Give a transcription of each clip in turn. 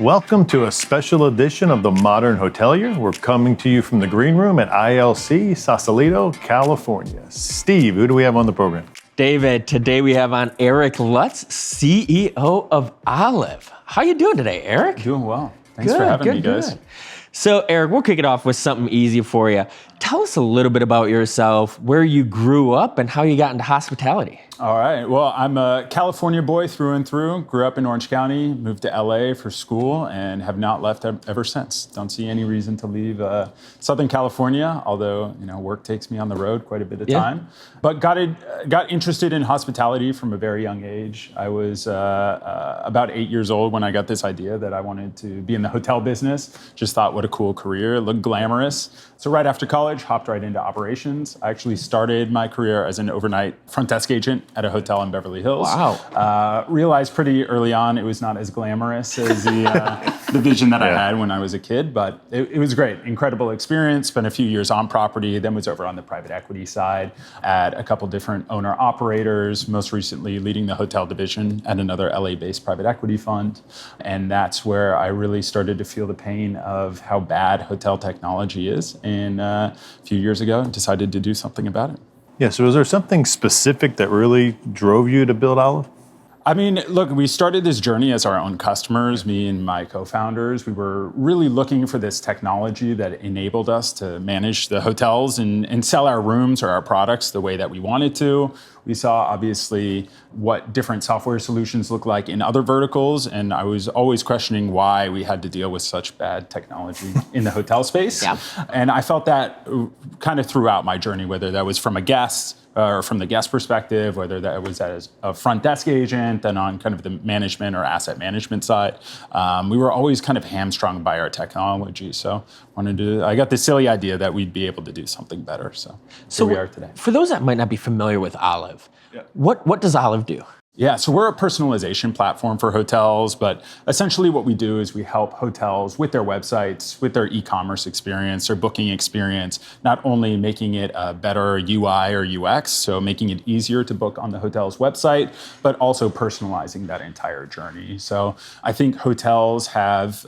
Welcome to a special edition of the Modern Hotelier. We're coming to you from the green room at ILC, Sausalito, California. Steve, who do we have on the program? David, today we have on Eric Lutz, CEO of Olive. How you doing today, Eric? Doing well. Thanks for having me, guys. Good. So, Eric, we'll kick it off with something easy for you. Tell us a little bit about yourself, where you grew up, and how you got into hospitality. All right. Well, I'm a California boy through and through. Grew up in Orange County, moved to LA for school, and have not left ever since. Don't see any reason to leave Southern California, although work takes me on the road quite a bit of time. But got interested in hospitality from a very young age. I was about 8 years old when I got this idea that I wanted to be in the hotel business. Just thought, what a cool career, it looked glamorous. So right after college, hopped right into operations. I actually started my career as an overnight front desk agent at a hotel in Beverly Hills. Wow. Realized pretty early on it was not as glamorous as the vision that I had when I was a kid, but it was great. Incredible experience. Spent a few years on property, then was over on the private equity side at a couple different owner operators, most recently leading the hotel division at another LA-based private equity fund. And that's where I really started to feel the pain of how bad hotel technology is. And a few years ago, decided to do something about it. Yeah, so is there something specific that really drove you to build Olive? I mean, look, we started this journey as our own customers, me and my co-founders. We were really looking for this technology that enabled us to manage the hotels and sell our rooms or our products the way that we wanted to. We saw, obviously, what different software solutions look like in other verticals, and I was always questioning why we had to deal with such bad technology in the hotel space. Yeah. And I felt that kind of throughout my journey, whether that was from a guest or from the guest perspective, whether that was as a front desk agent, then on kind of the management or asset management side. We were always kind of hamstrung by our technology. So I got the silly idea that we'd be able to do something better. So here we are today. For those that might not be familiar with Olive, what does Olive do? Yeah, so we're a personalization platform for hotels, but essentially what we do is we help hotels with their websites, with their e-commerce experience, their booking experience, not only making it a better UI or UX, so making it easier to book on the hotel's website, but also personalizing that entire journey. So I think hotels have,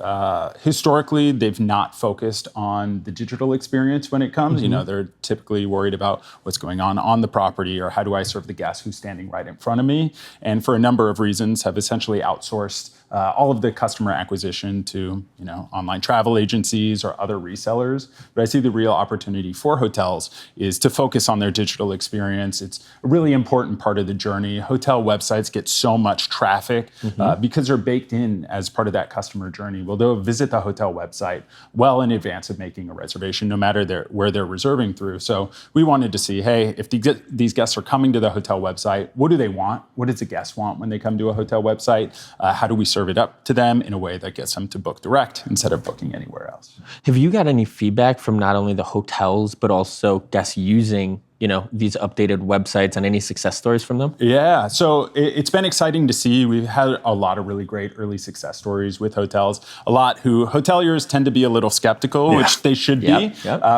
historically, they've not focused on the digital experience when it comes. Mm-hmm. They're typically worried about what's going on the property or how do I serve the guest who's standing right in front of me. And for a number of reasons have essentially outsourced all of the customer acquisition to online travel agencies or other resellers. But I see the real opportunity for hotels is to focus on their digital experience. It's a really important part of the journey. Hotel websites get so much traffic because they're baked in as part of that customer journey. Well, they'll visit the hotel website well in advance of making a reservation, no matter where they're reserving through. So we wanted to see, hey, if these guests are coming to the hotel website, what do they want? What does the guest want when they come to a hotel website? How do we serve it up to them in a way that gets them to book direct instead of booking anywhere else? Have you got any feedback from not only the hotels, but also guests using these updated websites and any success stories from them? Yeah, so it's been exciting to see. We've had a lot of really great early success stories with hotels. A lot who hoteliers tend to be a little skeptical, which they should be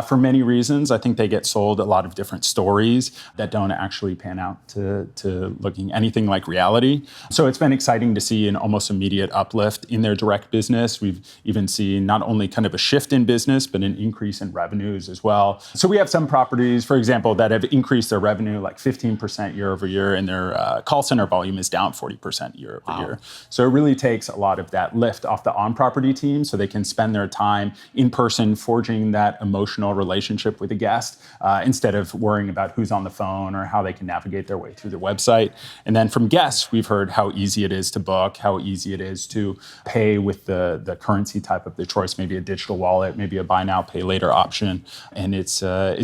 for many reasons. I think they get sold a lot of different stories that don't actually pan out to looking anything like reality. So it's been exciting to see an almost immediate uplift in their direct business. We've even seen not only kind of a shift in business, but an increase in revenues as well. So we have some properties, for example, that have increased their revenue like 15% year over year, and their call center volume is down 40% year over year. So it really takes a lot of that lift off the on-property team so they can spend their time in person forging that emotional relationship with the guest instead of worrying about who's on the phone or how they can navigate their way through the website. And then from guests, we've heard how easy it is to book, how easy it is to pay with the currency type of the choice, maybe a digital wallet, maybe a buy now, pay later option. And it's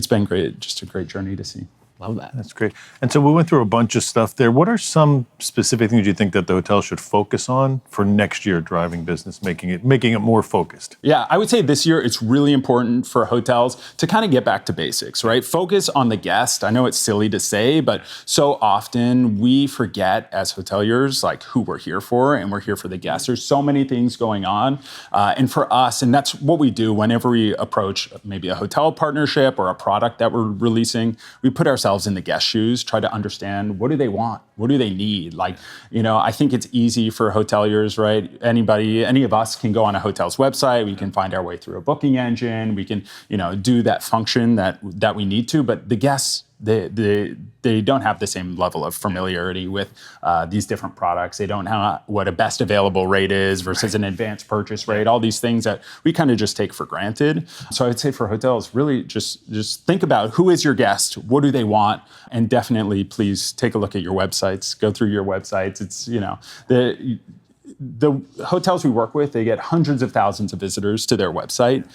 been great, just a great journey to see. Love that. That's great. And so we went through a bunch of stuff there. What are some specific things you think that the hotel should focus on for next year driving business, making it more focused? Yeah, I would say this year it's really important for hotels to kind of get back to basics, right? Focus on the guest. I know it's silly to say, but so often we forget as hoteliers like who we're here for, and we're here for the guests. There's so many things going on. And for us, and that's what we do whenever we approach maybe a hotel partnership or a product that we're releasing, we put ourselves ourselves in the guest shoes, try to understand what do they want? What do they need? Like, I think it's easy for hoteliers, right? Any of us can go on a hotel's website. We can find our way through a booking engine. We can, do that function that we need to. But the guests, they don't have the same level of familiarity with these different products. They don't know what a best available rate is versus an advanced purchase rate, all these things that we kind of just take for granted. So I'd say for hotels, really just think about who is your guest, what do they want, and definitely please take a look at your websites, go through your websites. It's, the hotels we work with, they get hundreds of thousands of visitors to their website,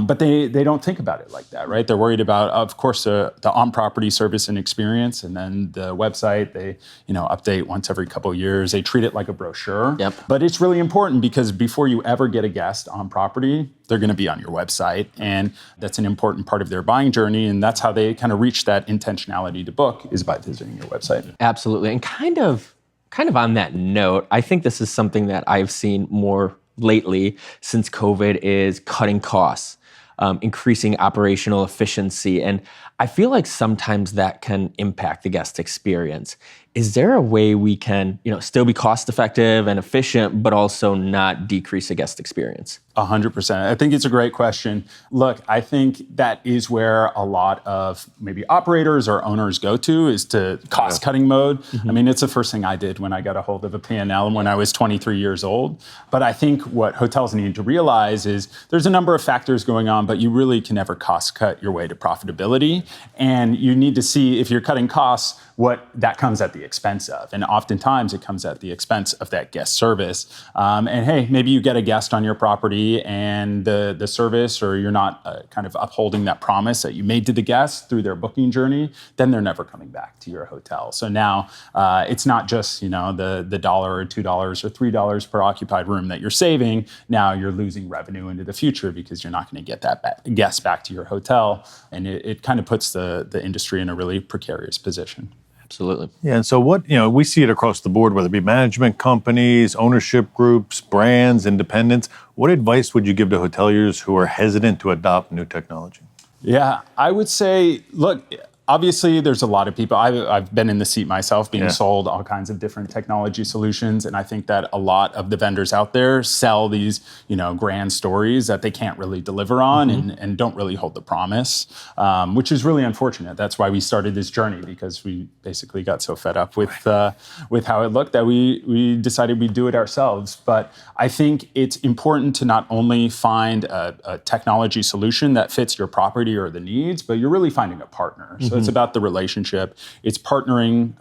but they don't think about it like that, right? They're worried about, of course, the on-property service and experience, and then the website, they update once every couple of years. They treat it like a brochure. Yep. But it's really important because before you ever get a guest on property, they're going to be on your website, and that's an important part of their buying journey, and that's how they kind of reach that intentionality to book, is by visiting your website. Absolutely. And kind of on that note, I think this is something that I've seen more lately since COVID is cutting costs, increasing operational efficiency. And I feel like sometimes that can impact the guest experience. Is there a way we can, still be cost effective and efficient, but also not decrease the guest experience? 100%. I think it's a great question. Look, I think that is where a lot of maybe operators or owners go to, is to cost-cutting mode. Mm-hmm. I mean, it's the first thing I did when I got a hold of a P&L when I was 23 years old. But I think what hotels need to realize is there's a number of factors going on, but you really can never cost-cut your way to profitability. And you need to see, if you're cutting costs, what that comes at the expense of. And oftentimes it comes at the expense of that guest service. And hey, maybe you get a guest on your property and the service, or you're not kind of upholding that promise that you made to the guest through their booking journey, then they're never coming back to your hotel. So now it's not just, the $1 or $2 or $3 per occupied room that you're saving. Now you're losing revenue into the future because you're not going to get that guest back to your hotel. And it kind of puts the industry in a really precarious position. Absolutely. Yeah, and so we see it across the board, whether it be management companies, ownership groups, brands, independents. What advice would you give to hoteliers who are hesitant to adopt new technology? Yeah, I would say, look, obviously there's a lot of people. I've been in the seat myself, being sold all kinds of different technology solutions. And I think that a lot of the vendors out there sell these, grand stories that they can't really deliver on, and don't really hold the promise, which is really unfortunate. That's why we started this journey, because we basically got so fed up with how it looked that we decided we'd do it ourselves. But I think it's important to not only find a technology solution that fits your property or the needs, but you're really finding a partner. So it's about the relationship. It's partnering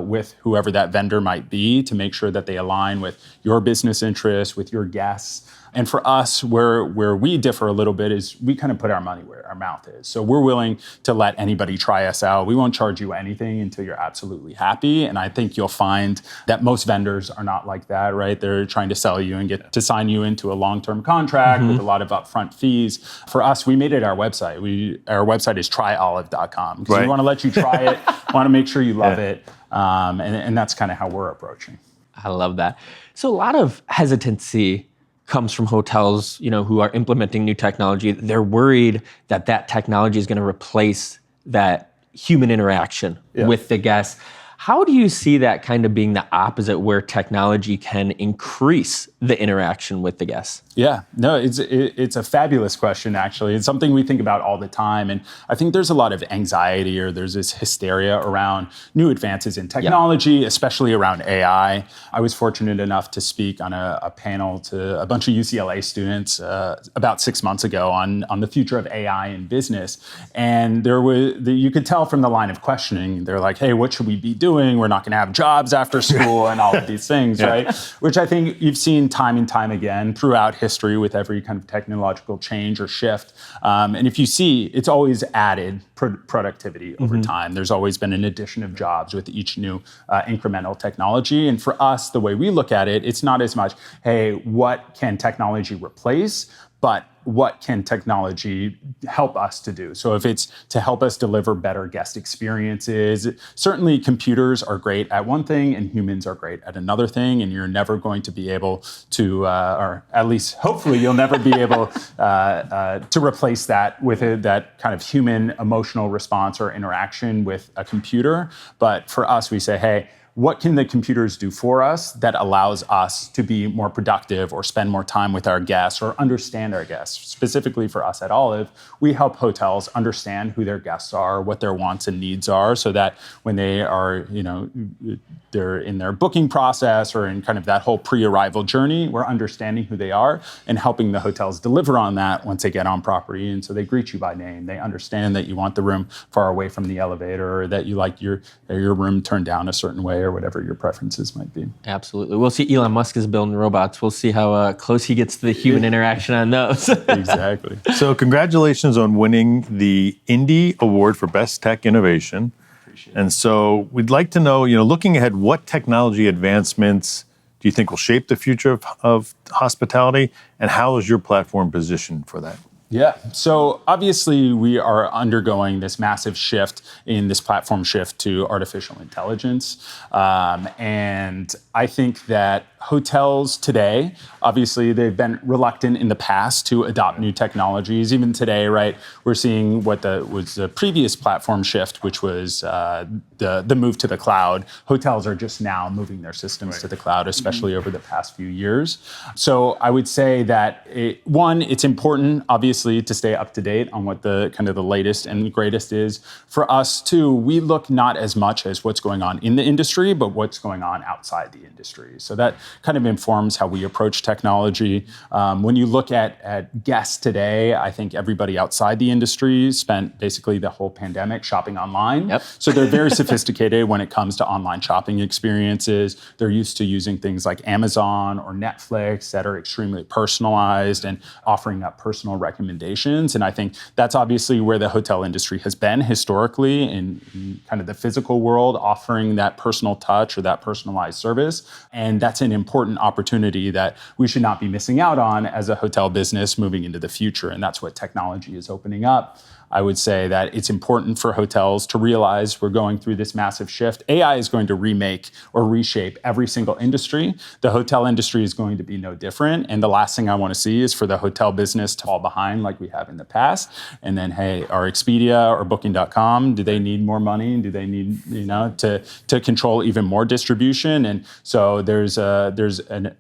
with whoever that vendor might be to make sure that they align with your business interests, with your guests. And for us, where we differ a little bit is we kind of put our money where our mouth is. So we're willing to let anybody try us out. We won't charge you anything until you're absolutely happy. And I think you'll find that most vendors are not like that, right? They're trying to sell you and get to sign you into a long-term contract with a lot of upfront fees. For us, we made it our website. Our website is tryolive.com, because we want to let you try it, want to make sure you love it. And that's kind of how we're approaching. I love that. So a lot of hesitancy comes from hotels, who are implementing new technology. They're worried that technology is going to replace that human interaction with the guests. How do you see that kind of being the opposite, where technology can increase the interaction with the guests? Yeah, no, it's a fabulous question, actually. It's something we think about all the time. And I think there's a lot of anxiety, or there's this hysteria around new advances in technology, especially around AI. I was fortunate enough to speak on a panel to a bunch of UCLA students about 6 months ago on the future of AI in business. And you could tell from the line of questioning, they're like, hey, what should we be doing? We're not going to have jobs after school and all of these things, right? Which I think you've seen time and time again throughout history with every kind of technological change or shift. And if you see, it's always added productivity over time. There's always been an addition of jobs with each new incremental technology. And for us, the way we look at it, it's not as much, hey, what can technology replace? But what can technology help us to do? So if it's to help us deliver better guest experiences, certainly computers are great at one thing and humans are great at another thing, and you're never going to be able to, or at least hopefully you'll never be able to replace that with that kind of human emotional response or interaction with a computer. But for us, we say, hey, what can the computers do for us that allows us to be more productive or spend more time with our guests or understand our guests? Specifically for us at Olive, we help hotels understand who their guests are, what their wants and needs are, so that when they are, they're in their booking process or in kind of that whole pre-arrival journey, we're understanding who they are and helping the hotels deliver on that once they get on property. And so they greet you by name. They understand that you want the room far away from the elevator, or that you like your room turned down a certain way, or whatever your preferences might be. Absolutely. We'll see. Elon Musk is building robots. We'll see how close he gets to the human interaction on those. Exactly. So congratulations on winning the Indy Award for Best Tech Innovation. And so we'd like to know, looking ahead, what technology advancements do you think will shape the future of hospitality, and how is your platform positioned for that? Yeah. So obviously we are undergoing this massive shift in this platform shift to artificial intelligence. And I think that hotels today, obviously they've been reluctant in the past to adopt new technologies. Even today, right, we're seeing what was the previous platform shift, which was the move to the cloud. Hotels are just now moving their systems to the cloud, especially over the past few years. So I would say that it's important, obviously, to stay up to date on what the kind of the latest and greatest is. For us too, we look not as much as what's going on in the industry, but what's going on outside the industry. So that kind of informs how we approach technology. When you look at guests today, I think everybody outside the industry spent basically the whole pandemic shopping online. Yep. So they're very sophisticated when it comes to online shopping experiences. They're used to using things like Amazon or Netflix that are extremely personalized and offering up personal recommendations. And I think that's obviously where the hotel industry has been historically in kind of the physical world, offering that personal touch or that personalized service. And that's an important opportunity that we should not be missing out on as a hotel business moving into the future. And that's what technology is opening up. I would say that it's important for hotels to realize we're going through this massive shift. AI is going to remake or reshape every single industry. The hotel industry is going to be no different. And the last thing I want to see is for the hotel business to fall behind like we have in the past. And then, hey, our Expedia or Booking.com, do they need more money? Do they need, to control even more distribution? And so there's a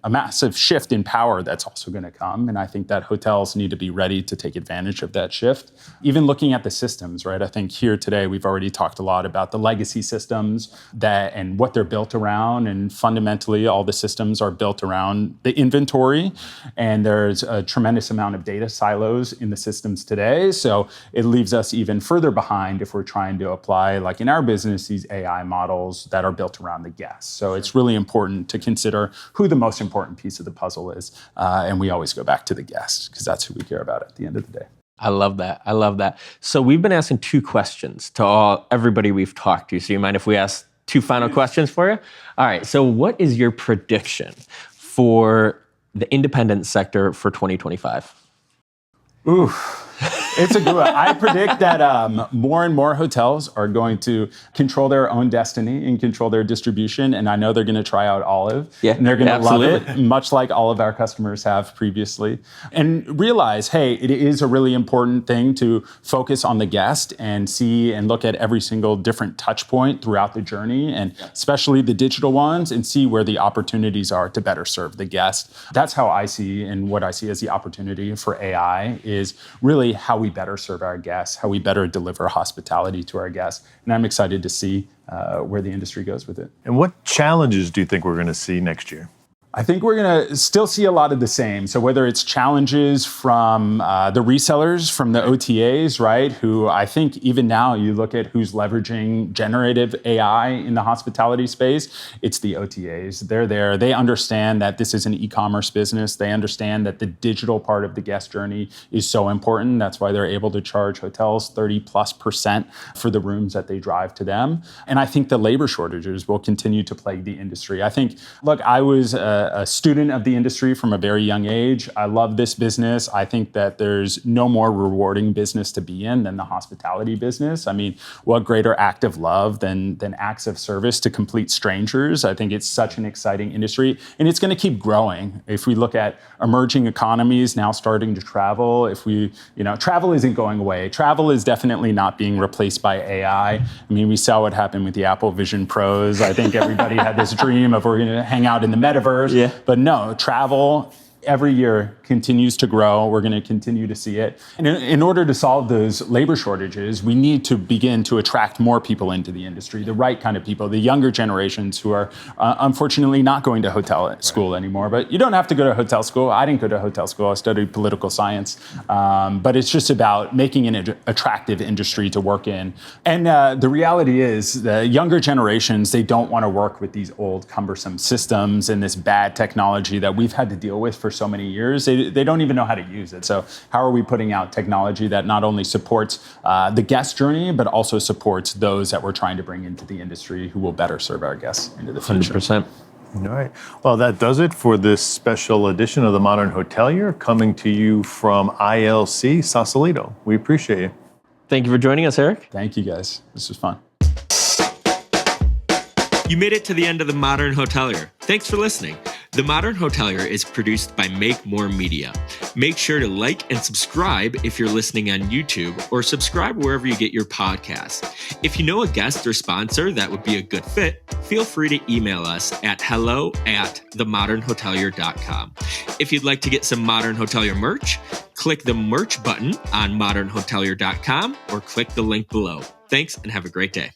massive shift in power that's also going to come. And I think that hotels need to be ready to take advantage of that shift. Even looking at the systems, right? I think here today we've already talked a lot about the legacy systems and what they're built around, and fundamentally all the systems are built around the inventory, and there's a tremendous amount of data silos in the systems today. So it leaves us even further behind if we're trying to apply, like in our business, these AI models that are built around the guests. So it's really important to consider who the most important piece of the puzzle is, and we always go back to the guests because that's who we care about at the end of the day. I love that. So we've been asking 2 questions to everybody we've talked to. So you mind if we ask 2 final questions for you? All right. So what is your prediction for the independent sector for 2025? Ooh, it's a good one. I predict that more and more hotels are going to control their own destiny and control their distribution. And I know they're going to try out Olive. Yeah, and they're going to love absolutely. it, much like all of our customers have previously. And realize, hey, it is a really important thing to focus on the guest and see and look at every single different touch point throughout the journey, and especially the digital ones, and see where the opportunities are to better serve the guest. That's how I see, and what I see as the opportunity for AI is really how we better serve our guests, how we better deliver hospitality to our guests. And I'm excited to see where the industry goes with it. And what challenges do you think we're going to see next year? I think we're going to still see a lot of the same. So whether it's challenges from the resellers, from the OTAs, right, who I think even now you look at who's leveraging generative AI in the hospitality space, it's the OTAs. They're there. They understand that this is an e-commerce business. They understand that the digital part of the guest journey is so important. That's why they're able to charge hotels 30+% for the rooms that they drive to them. And I think the labor shortages will continue to plague the industry. I think, look, I was a student of the industry from a very young age. I love this business. I think that there's no more rewarding business to be in than the hospitality business. I mean, what greater act of love than acts of service to complete strangers? I think it's such an exciting industry, and it's going to keep growing. If we look at emerging economies now starting to travel, travel isn't going away. Travel is definitely not being replaced by AI. I mean, we saw what happened with the Apple Vision Pros. I think everybody had this dream of we're going to hang out in the metaverse. Yeah. But no, travel every year continues to grow. We're going to continue to see it. And in order to solve those labor shortages, we need to begin to attract more people into the industry, the right kind of people, the younger generations who are unfortunately not going to hotel school anymore. But you don't have to go to hotel school. I didn't go to hotel school. I studied political science. But it's just about making an attractive industry to work in. And the reality is the younger generations, they don't want to work with these old cumbersome systems and this bad technology that we've had to deal with for so many years. They don't even know how to use it. So how are we putting out technology that not only supports the guest journey, but also supports those that we're trying to bring into the industry who will better serve our guests into the future? 100%. All right. Well, that does it for this special edition of the Modern Hotelier, coming to you from ILC Sausalito. We appreciate you. Thank you for joining us, Eric. Thank you, guys. This was fun. You made it to the end of the Modern Hotelier. Thanks for listening. The Modern Hotelier is produced by Make More Media. Make sure to like and subscribe if you're listening on YouTube, or subscribe wherever you get your podcasts. If you know a guest or sponsor that would be a good fit, feel free to email us at hello@themodernhotelier.com. If you'd like to get some Modern Hotelier merch, click the merch button on modernhotelier.com or click the link below. Thanks and have a great day.